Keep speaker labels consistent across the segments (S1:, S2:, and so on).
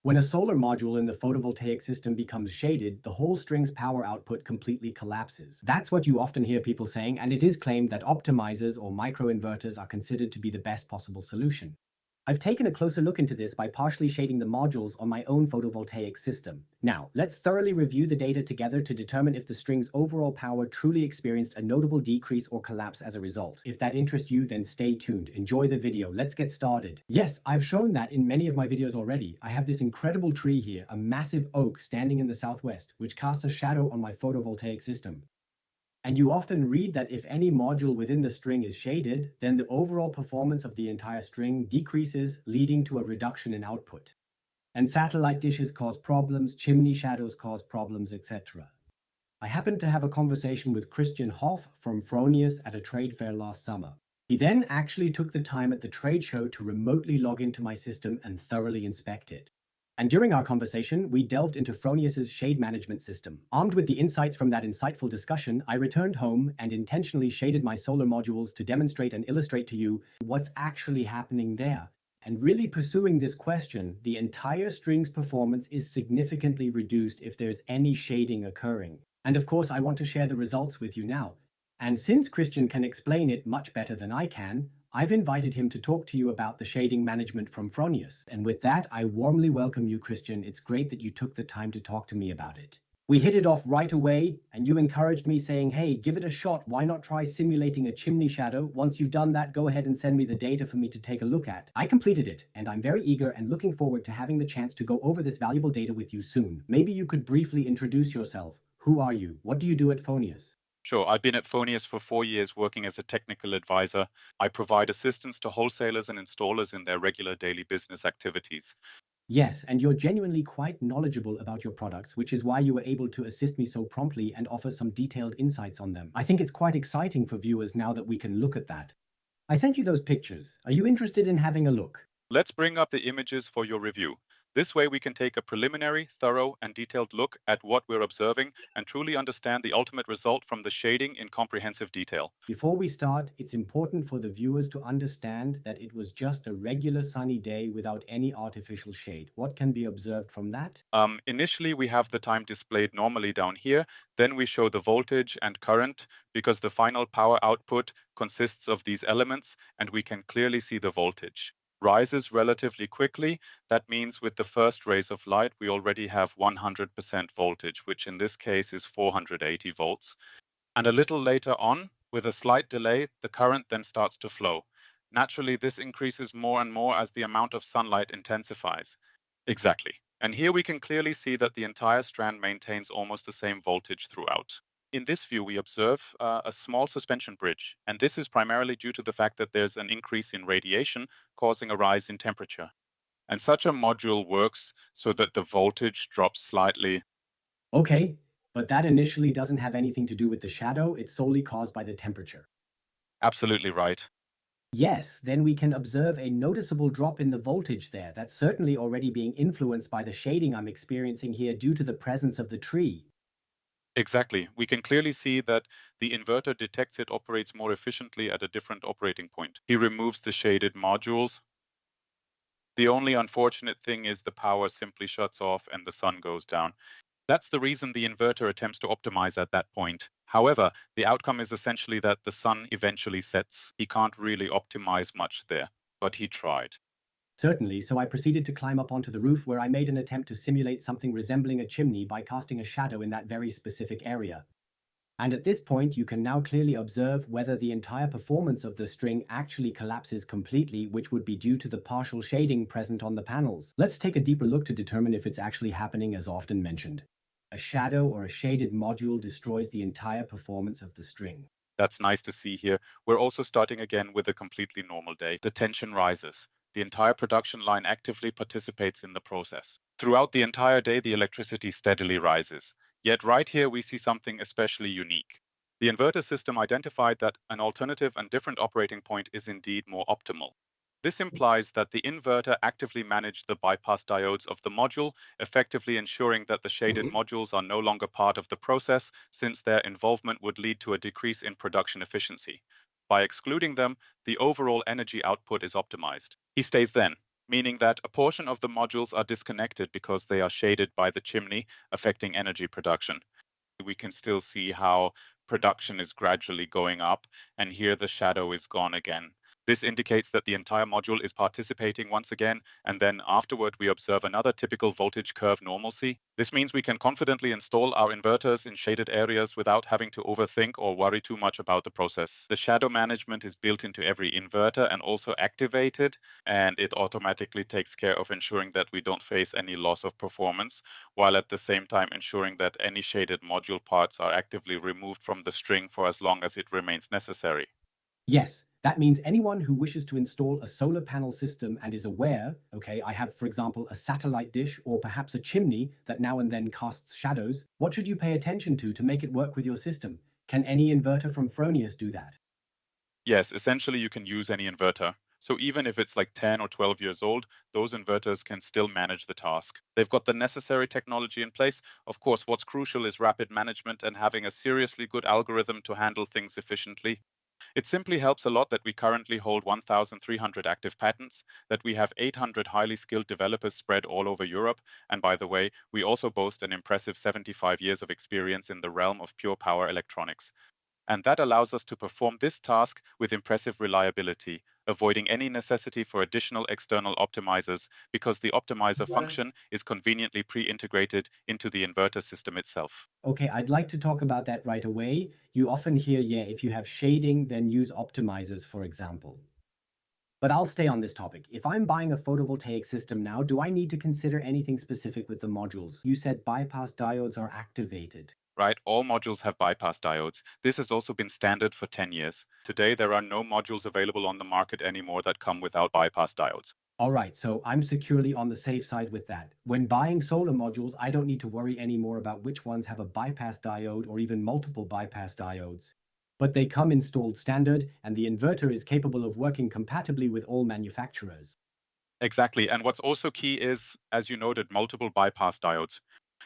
S1: When a solar module in the photovoltaic system becomes shaded, the whole string's power output completely collapses. That's what you often hear people saying, and it is claimed that optimizers or microinverters are considered to be the best possible solution. I've taken a closer look into this by partially shading the modules on my own photovoltaic system. Now, let's thoroughly review the data together to determine if the string's overall power truly experienced a notable decrease or collapse as a result. If that interests you, then stay tuned. Enjoy the video. Let's get started. Yes, I've shown that in many of my videos already. I have this incredible tree here, a massive oak standing in the southwest, which casts a shadow on my photovoltaic system. And you often read that if any module within the string is shaded, then the overall performance of the entire string decreases, leading to a reduction in output. And satellite dishes cause problems, chimney shadows cause problems, etc. I happened to have a conversation with Christian Huff from Fronius at a trade fair last summer. He then actually took the time at the trade show to remotely log into my system and thoroughly inspect it. And during our conversation, we delved into Fronius's shade management system. Armed with the insights from that insightful discussion, I returned home and intentionally shaded my solar modules to demonstrate and illustrate to you what's actually happening there. And really pursuing this question, the entire string's performance is significantly reduced if there's any shading occurring. And of course, I want to share the results with you now. And since Christian can explain it much better than I can, I've invited him to talk to you about the shading management from Fronius. And with that, I warmly welcome you, Christian. It's great that you took the time to talk to me about it. We hit it off right away, and you encouraged me saying, hey, give it a shot. Why not try simulating a chimney shadow? Once you've done that, go ahead and send me the data for me to take a look at. I completed it, and I'm very eager and looking forward to having the chance to go over this valuable data with you soon. Maybe you could briefly introduce yourself. Who are you? What do you do at Fronius?
S2: Sure. I've been at Fronius for 4 years working as a technical advisor. I provide assistance to wholesalers and installers in their regular daily business activities.
S1: Yes, and you're genuinely quite knowledgeable about your products, which is why you were able to assist me so promptly and offer some detailed insights on them. I think it's quite exciting for viewers now that we can look at that. I sent you those pictures. Are you interested in having a look?
S2: Let's bring up the images for your review. This way we can take a preliminary, thorough, and detailed look at what we're observing and truly understand the ultimate result from the shading in comprehensive detail.
S1: Before we start, it's important for the viewers to understand that it was just a regular sunny day without any artificial shade. What can be observed from that?
S2: Initially, we have the time displayed normally down here. Then we show the voltage and current because the final power output consists of these elements and we can clearly see the voltage. Rises relatively quickly. That means with the first rays of light, we already have 100% voltage, which in this case is 480 volts. And a little later on, with a slight delay, the current then starts to flow. Naturally, this increases more and more as the amount of sunlight intensifies. Exactly. And here we can clearly see that the entire strand maintains almost the same voltage throughout. In this view, we observe a small suspension bridge, and this is primarily due to the fact that there's an increase in radiation causing a rise in temperature. And such a module works so that the voltage drops slightly.
S1: Okay, but that initially doesn't have anything to do with the shadow, it's solely caused by the temperature.
S2: Absolutely right.
S1: Yes, then we can observe a noticeable drop in the voltage there. That's certainly already being influenced by the shading I'm experiencing here due to the presence of the tree.
S2: Exactly. We can clearly see that the inverter detects it operates more efficiently at a different operating point. He removes the shaded modules. The only unfortunate thing is the power simply shuts off and the sun goes down. That's the reason the inverter attempts to optimize at that point. However, the outcome is essentially that the sun eventually sets. He can't really optimize much there, but he tried.
S1: Certainly, so I proceeded to climb up onto the roof where I made an attempt to simulate something resembling a chimney by casting a shadow in that very specific area. And at this point, you can now clearly observe whether the entire performance of the string actually collapses completely, which would be due to the partial shading present on the panels. Let's take a deeper look to determine if it's actually happening as often mentioned. A shadow or a shaded module destroys the entire performance of the string.
S2: That's nice to see here. We're also starting again with a completely normal day. The tension rises. The entire production line actively participates in the process. Throughout the entire day, the electricity steadily rises. Yet right here, we see something especially unique. The inverter system identified that an alternative and different operating point is indeed more optimal. This implies that the inverter actively managed the bypass diodes of the module, effectively ensuring that the shaded modules are no longer part of the process, since their involvement would lead to a decrease in production efficiency. By excluding them, the overall energy output is optimized. He stays then. meaning that a portion of the modules are disconnected because they are shaded by the chimney, affecting energy production. We can still see how production is gradually going up, and here the shadow is gone again. This indicates that the entire module is participating once again, and then afterward we observe another typical voltage curve normalcy. This means we can confidently install our inverters in shaded areas without having to overthink or worry too much about the process. The shadow management is built into every inverter and also activated, and it automatically takes care of ensuring that we don't face any loss of performance, while at the same time ensuring that any shaded module parts are actively removed from the string for as long as it remains necessary.
S1: Yes, that means anyone who wishes to install a solar panel system and is aware, okay, I have, for example, a satellite dish or perhaps a chimney that now and then casts shadows, what should you pay attention to make it work with your system? Can any inverter from Fronius do that?
S2: Yes, essentially you can use any inverter. So even if it's like 10 or 12 years old, those inverters can still manage the task. They've got the necessary technology in place. Of course, what's crucial is rapid management and having a seriously good algorithm to handle things efficiently. It simply helps a lot that we currently hold 1,300 active patents, that we have 800 highly skilled developers spread all over Europe, and by the way, we also boast an impressive 75 years of experience in the realm of pure power electronics. And that allows us to perform this task with impressive reliability, avoiding any necessity for additional external optimizers because the optimizer function is conveniently pre-integrated into the inverter system itself.
S1: Okay, I'd like to talk about that right away. You often hear, yeah, if you have shading, then use optimizers, for example. But I'll stay on this topic. If I'm buying a photovoltaic system now, do I need to consider anything specific with the modules? You said bypass diodes are activated.
S2: Right? All modules have bypass diodes. This has also been standard for 10 years. Today, there are no modules available on the market anymore that come without bypass diodes.
S1: All right, so I'm securely on the safe side with that. When buying solar modules, I don't need to worry anymore about which ones have a bypass diode or even multiple bypass diodes. But they come installed standard, and the inverter is capable of working compatibly with all manufacturers.
S2: Exactly. And what's also key is, as you noted, multiple bypass diodes.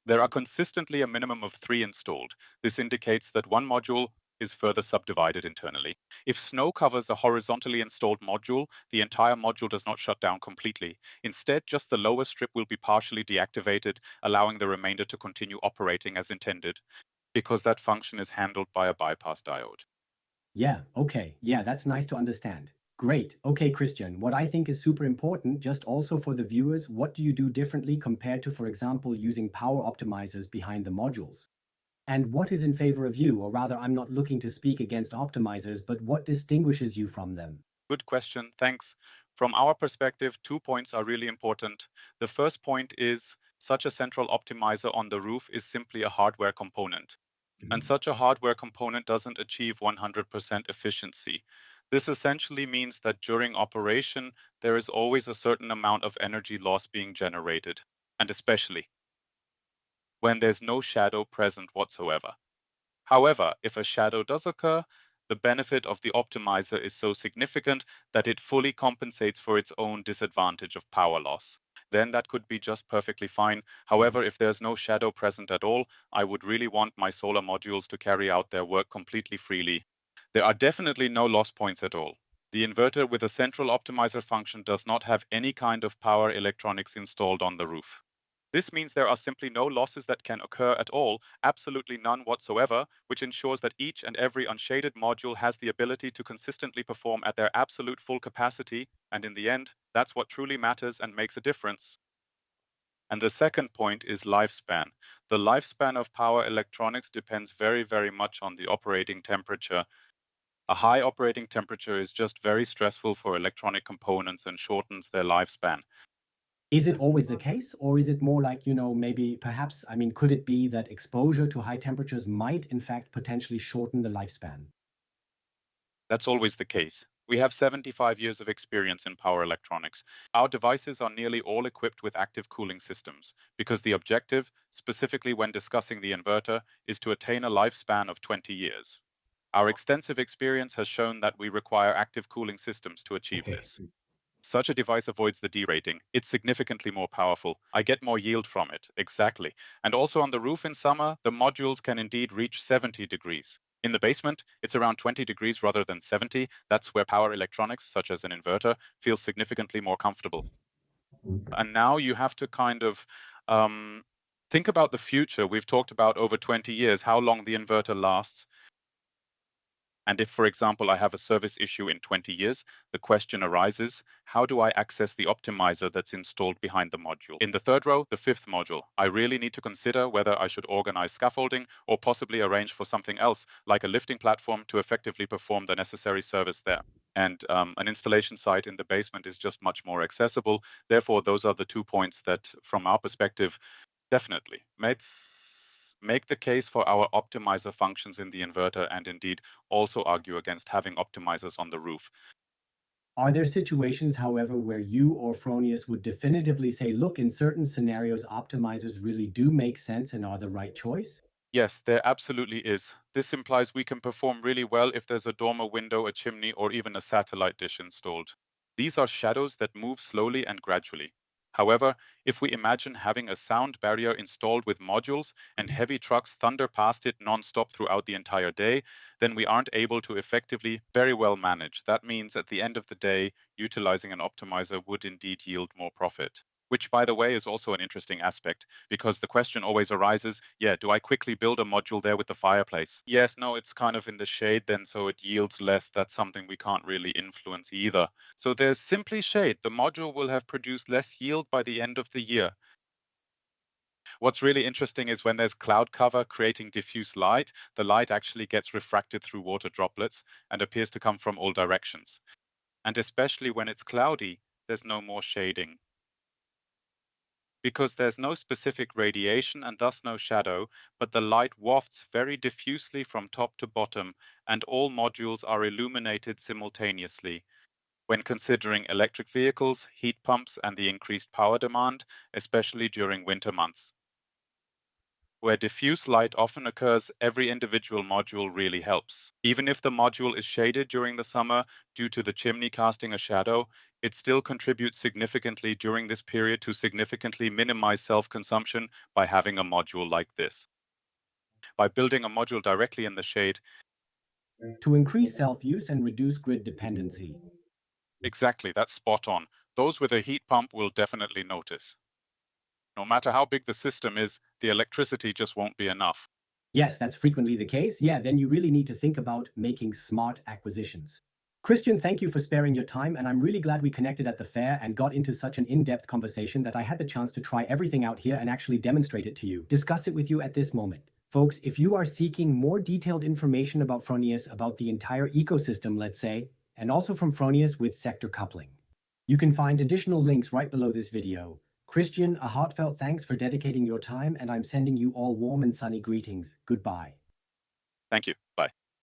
S2: There are consistently a minimum of 3 installed. This indicates that one module is further subdivided internally. If snow covers a horizontally installed module, the entire module does not shut down completely. Instead, just the lower strip will be partially deactivated, allowing the remainder to continue operating as intended, because that function is handled by a bypass diode.
S1: Yeah, okay. Yeah, that's nice to understand. Great. Okay, Christian, what I think is super important, just also for the viewers, what do you do differently compared to, for example, using power optimizers behind the modules? And what is in favor of you, or rather, I'm not looking to speak against optimizers, but what distinguishes you from them?
S2: Good question. Thanks. From our perspective, 2 points are really important. The first point is such a central optimizer on the roof is simply a hardware component. And such a hardware component doesn't achieve 100% efficiency. This essentially means that during operation, there is always a certain amount of energy loss being generated, and especially when there's no shadow present whatsoever. However, if a shadow does occur, the benefit of the optimizer is so significant that it fully compensates for its own disadvantage of power loss. Then that could be just perfectly fine. However, if there's no shadow present at all, I would really want my solar modules to carry out their work completely freely. There are definitely no loss points at all. The inverter with a central optimizer function does not have any kind of power electronics installed on the roof. This means there are simply no losses that can occur at all, absolutely none whatsoever, which ensures that each and every unshaded module has the ability to consistently perform at their absolute full capacity, and in the end, that's what truly matters and makes a difference. And the second point is lifespan. The lifespan of power electronics depends very, very much on the operating temperature. A high operating temperature is just very stressful for electronic components and shortens their lifespan.
S1: Is it always the case, or is it more like, maybe perhaps, could it be that exposure to high temperatures might, in fact, potentially shorten the lifespan?
S2: That's always the case. We have 75 years of experience in power electronics. Our devices are nearly all equipped with active cooling systems because the objective, specifically when discussing the inverter, is to attain a lifespan of 20 years. Our extensive experience has shown that we require active cooling systems to achieve
S1: Okay.
S2: this. Such a device avoids the derating. It's significantly more powerful. I get more yield from it. Exactly. And also on the roof in summer, the modules can indeed reach 70 degrees. In the basement, it's around 20 degrees rather than 70. That's where power electronics, such as an inverter, feels significantly more comfortable. And now you have to kind of think about the future. We've talked about over 20 years, how long the inverter lasts. And if, for example, I have a service issue in 20 years, the question arises, how do I access the optimizer that's installed behind the module? In the third row, the fifth module, I really need to consider whether I should organize scaffolding or possibly arrange for something else, like a lifting platform, to effectively perform the necessary service there. And an installation site in the basement is just much more accessible. Therefore, those are the 2 points that, from our perspective, definitely. Let's make the case for our optimizer functions in the inverter and indeed also argue against having optimizers on the roof.
S1: Are there situations, however, where you or Fronius would definitively say, look, in certain scenarios, optimizers really do make sense and are the right choice?
S2: Yes, there absolutely is. This implies we can perform really well if there's a dormer window, a chimney, or even a satellite dish installed. These are shadows that move slowly and gradually. However, if we imagine having a sound barrier installed with modules and heavy trucks thunder past it non-stop throughout the entire day, then we aren't able to effectively very well manage. That means at the end of the day, utilizing an optimizer would indeed yield more profit. Which, by the way, is also an interesting aspect, because the question always arises, yeah, do I quickly build a module there with the fireplace? Yes, no, it's kind of in the shade then, so it yields less. That's something we can't really influence either. So there's simply shade. The module will have produced less yield by the end of the year. What's really interesting is when there's cloud cover creating diffuse light, the light actually gets refracted through water droplets and appears to come from all directions. And especially when it's cloudy, there's no more shading. Because there's no specific radiation and thus no shadow, but the light wafts very diffusely from top to bottom, and all modules are illuminated simultaneously. When considering electric vehicles, heat pumps, and the increased power demand, especially during winter months. Where diffuse light often occurs, every individual module really helps. Even if the module is shaded during the summer due to the chimney casting a shadow, it still contributes significantly during this period to significantly minimize self-consumption by having a module like this. By building a module directly in the shade,
S1: To increase self-use and reduce grid dependency.
S2: exactly, that's spot on. Those with a heat pump will definitely notice. No matter how big the system is, the electricity just won't be enough.
S1: Yes, that's frequently the case. Yeah, then you really need to think about making smart acquisitions. Christian, thank you for sparing your time, and I'm really glad we connected at the fair and got into such an in-depth conversation that I had the chance to try everything out here and actually demonstrate it to you, discuss it with you at this moment. Folks, if you are seeking more detailed information about Fronius, about the entire ecosystem, let's say, and also from Fronius with sector coupling, you can find additional links right below this video. Christian, a heartfelt thanks for dedicating your time, and I'm sending you all warm and sunny greetings. Goodbye.
S2: Thank you. Bye.